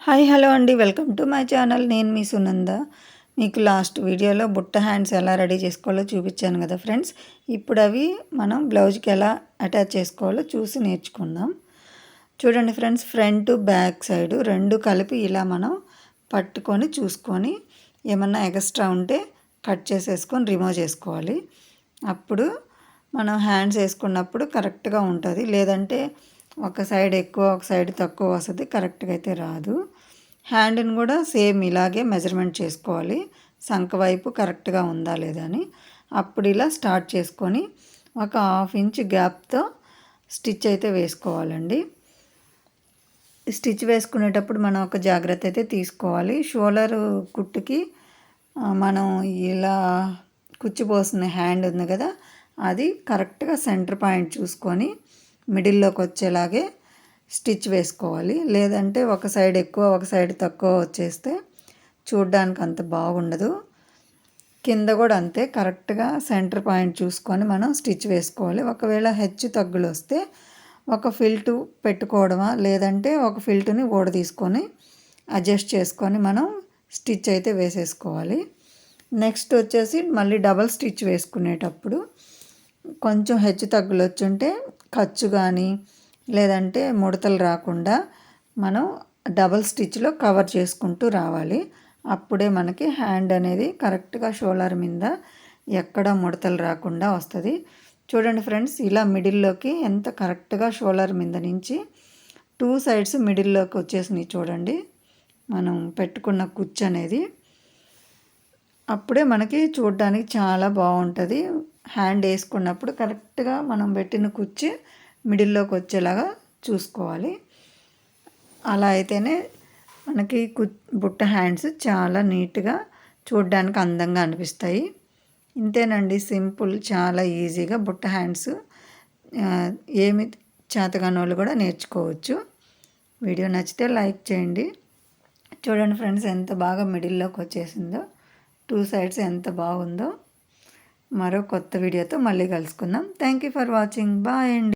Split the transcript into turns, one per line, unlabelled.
Hi hello అండి, welcome to my channel. నేను మీ సునంద. మీకు లాస్ట్ వీడియోలో బుట్ట హ్యాండ్స్ ఎలా రెడీ చేసుకోవాలో చూపించాను కదా ఫ్రెండ్స్. ఇప్పుడు అవి మనం బ్లౌజ్కి ఎలా అటాచ్ చేసుకోవాలో చూసి నేర్చుకుందాం. చూడండి ఫ్రెండ్స్, ఫ్రంట్ బ్యాక్ సైడ్ రెండు కలిపి ఇలా మనం పట్టుకొని చూసుకొని ఏమన్నా ఎక్స్ట్రా ఉంటే కట్ చేసేసుకొని రిమూవ్ చేసుకోవాలి. అప్పుడు మనం హ్యాండ్స్ వేసుకున్నప్పుడు కరెక్ట్గా ఉంటుంది. లేదంటే ఒక సైడ్ ఎక్కువ ఒక సైడ్ తక్కువ వస్తుంది, కరెక్ట్గా అయితే రాదు. హ్యాండ్ని కూడా సేమ్ ఇలాగే మెజర్మెంట్ చేసుకోవాలి, సంక వైపు కరెక్ట్గా ఉందా లేదా అని. అప్పుడు ఇలా స్టార్ట్ చేసుకొని ఒక 1/2 ఇంచ్ గ్యాప్తో స్టిచ్ అయితే వేసుకోవాలండి. స్టిచ్ వేసుకునేటప్పుడు మనం ఒక జాగ్రత్త అయితే తీసుకోవాలి. షోల్డర్ కుట్టుకి మనం ఇలా కుచ్చిపోసిన హ్యాండ్ ఉంది కదా, అది కరెక్ట్గా సెంటర్ పాయింట్ చూసుకొని మిడిల్లోకి వచ్చేలాగే స్టిచ్ వేసుకోవాలి. లేదంటే ఒక సైడ్ ఎక్కువ ఒక సైడ్ తక్కువ వచ్చేస్తే చూడ్డానికి అంత బాగుండదు. కింద కూడా అంతే, కరెక్ట్గా సెంటర్ పాయింట్ చూసుకొని మనం స్టిచ్ వేసుకోవాలి. ఒకవేళ హెచ్చు తగ్గులు వస్తే ఒక ఫిల్టు పెట్టుకోవడమా, లేదంటే ఒక ఫిల్టుని తీసుకొని అడ్జస్ట్ చేసుకొని మనం స్టిచ్ అయితే వేసేసుకోవాలి. నెక్స్ట్ వచ్చేసి మళ్ళీ డబల్ స్టిచ్ వేసుకునేటప్పుడు కొంచెం హెచ్చు తగ్గులు వచ్చుంటే ఖర్చు కానీ లేదంటే ముడతలు రాకుండా మనం డబల్ స్టిచ్లో కవర్ చేసుకుంటూ రావాలి. అప్పుడే మనకి హ్యాండ్ అనేది కరెక్ట్గా షోల్డర్ మీద ఎక్కడ ముడతలు రాకుండా వస్తుంది. చూడండి ఫ్రెండ్స్, ఇలా మిడిల్లోకి ఎంత కరెక్ట్గా షోల్డర్ మీద నుంచి 2 సైడ్స్ మిడిల్లోకి వచ్చేసినాయి చూడండి మనం పెట్టుకున్న కుచ్చు అనేది. అప్పుడే మనకి చూడడానికి చాలా బాగుంటుంది. హ్యాండ్ వేసుకున్నప్పుడు కరెక్ట్గా మనం పెట్టిన కుచ్చు మిడిల్లోకి వచ్చేలాగా చూసుకోవాలి. అలా అయితేనే మనకి బుట్ట హ్యాండ్స్ చాలా నీట్గా చూడడానికి అందంగా అనిపిస్తాయి. ఇంతేనండి, సింపుల్, చాలా ఈజీగా బుట్ట హ్యాండ్స్ ఏమి చేతగాని వాళ్ళు కూడా నేర్చుకోవచ్చు. వీడియో నచ్చితే లైక్ చేయండి. చూడండి ఫ్రెండ్స్, ఎంత బాగా మిడిల్లోకి వచ్చేసిందో, 2 సైడ్స్ ఎంత బాగుందో. మరో కొత్త వీడియోతో మళ్ళీ కలుసుకుందాం. Thank you for watching. Bye అండి.